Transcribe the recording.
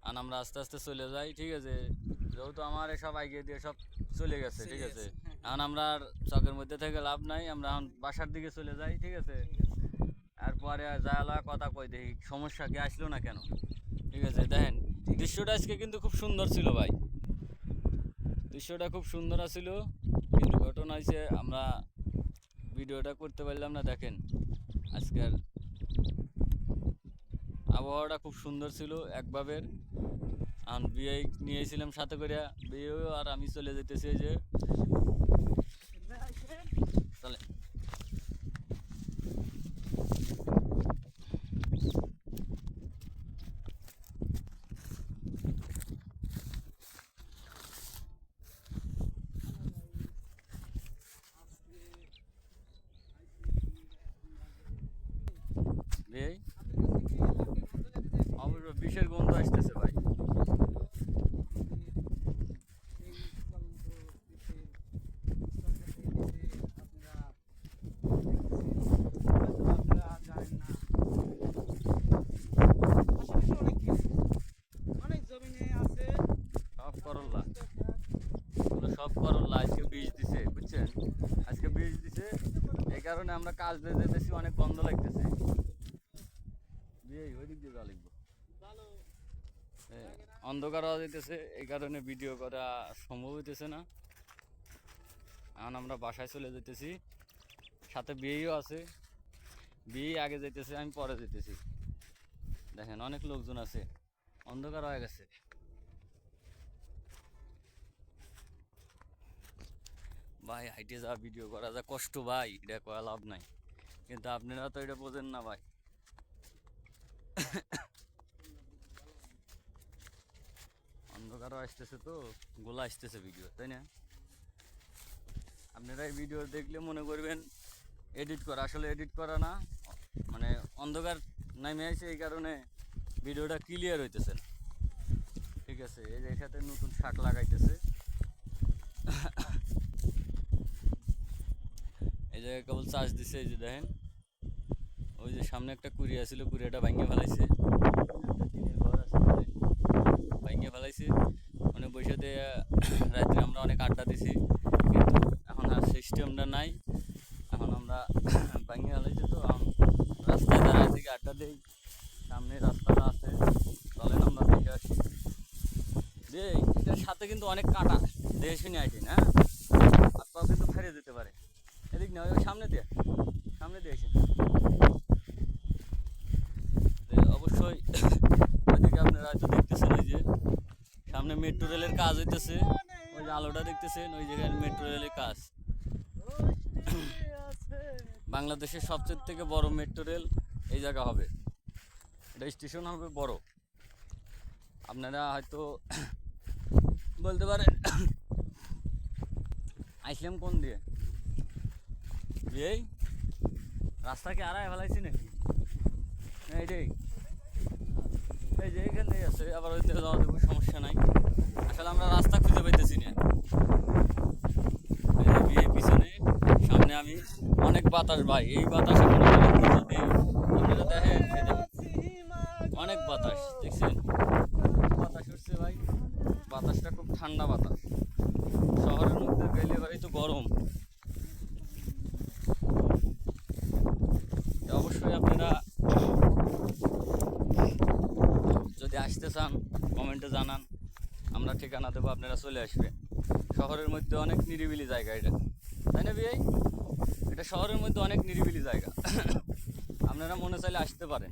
আর আমরা আস্তে আস্তে চলে যাই, ঠিক আছে। যেহেতু আমার সব আগে দিয়ে সব চলে গেছে, ঠিক আছে। এখন আমরা আর চকের মধ্যে থেকে লাভ নাই, আমরা এখন বাসার দিকে চলে যাই, ঠিক আছে। এরপরে যাওয়া কথা কই দেখি সমস্যা কি আসলো না কেন, ঠিক আছে। দেখেন দৃশ্যটা আজকে কিন্তু খুব সুন্দর ছিল ভাই, দৃশ্যটা খুব সুন্দর ছিল, কিন্তু ঘটনা হয়েছে আমরা ভিডিওটা করতে পারলাম না। দেখেন আজকের আবহাওয়াটা খুব সুন্দর ছিল একভাবে। আর বিয়ে নিয়েছিলাম সাথে করে, বিয়েও আর আমি চলে যেতেছি, এই যে চলে। বিয়ে অবশ্য বিষের গন্ধ আসতেছে ভাই। সব করল্লা, সব করল্লা আজকে বীজ দিছে, বুঝছেন। আজকে বীজ দিছে, এই কারণে আমরা কাজ দিয়ে যেতেছি, অনেক গন্ধ লাগতেছে। বিয়ে ওই দিক দিয়ে যাওয়া লাগবে, অন্ধকার হওয়া যেতেছে, এই কারণে ভিডিও করা সম্ভব হইতেছে না। এখন আমরা বাসায় চলে যেতেছি, সাথে বিয়েও আছে, বিয়ে আগে যেতেছে, আমি পরে যেতেছি। দেখেন অনেক লোকজন আছে, অন্ধকার হয়ে গেছে ভাই। হাইটে যা ভিডিও করা যা কষ্ট ভাই, এটা করা লাভ নাই, কিন্তু আপনারা তো এটা বোঝেন না ভাই। অন্ধকারও আসতেছে, তো গোলা আসতেছে ভিডিও, তাই না। আপনারা এই ভিডিও দেখলে মনে করবেন এডিট করা, আসলে এডিট করা না, মানে অন্ধকার নামে আসে, এই কারণে ভিডিওটা ক্লিয়ার হইতেছে না, ঠিক আছে। এই যে এখানে নতুন শাক লাগাইতেছে, এই জায়গায় কেবল চাষ দিছে, এই যে দেখেন ওই যে সামনে একটা কুড়িয়া ছিল, কুড়িয়াটা ভাঙিয়ে ফেলাইছে, একটা টিনের ঘর আছে ভাঙিয়ে ফেলাইছে। মানে বসে দিয়ে রাত্রে আমরা অনেক আড্ডা দিছি, কিন্তু এখন আর সিস্টেমটা নাই। এখন আমরা ভাঙিয়ে ফেলাইছি, তো রাস্তায় দাঁড়ায় থেকে আড্ডা দিই, সামনে রাস্তাটা আছে, চলেন আমরা দেখে আসি। যে এটার সাথে কিন্তু অনেক কাটা, দেখে শুনে আসি না, হাত পাও কিন্তু ফেরে যেতে পারে। এদিক না, ওই সামনে দিয়ে, সামনে দিয়ে আসেন। অবশ্যই ওইদিকে আপনারা হয়তো দেখতেছেন, ওই যে সামনে মেট্রো রেলের কাজ হইতেছে, ওই যে আলোটা দেখতেছেন, ওই জায়গায় মেট্রো রেলের কাজ। বাংলাদেশের সবচেয়ে থেকে বড় মেট্রো রেল এই জায়গা হবে, এটা স্টেশন হবে বড়। আপনারা হয়তো বলতে পারেন আইসলাম কোন দিয়ে, এই রাস্তা কি আড়াই ফেলাইছি নাকি, এইটাই, এই যে এখানে আছে, আবার ওই দিকে যাওয়া দেবো, সমস্যা নাই। আসলে আমরা রাস্তা খুঁজে পাইতেছি না, এই যে বিয়ে পিছনে, সামনে আমি, অনেক বাতাস ভাই, এই বাতাসে মনে করেন যদি আপনারা দেখেন, এই যে অনেক বাতাস দেখছেন, বাতাস উঠছে ভাই, বাতাসটা খুব ঠান্ডা বাতাস। শহরের মধ্যে গেলে ভাই তো গরম। অবশ্যই আপনারা যদি আসতে চান কমেন্টে জানান, আমরা ঠিকানা দেবো, আপনারা চলে আসবেন। শহরের মধ্যে অনেক নিরিবিলি জায়গা এটা, তাই না ভাই, এটা শহরের মধ্যে অনেক নিরিবিলি জায়গা। আপনারা মনে চাইলে আসতে পারেন।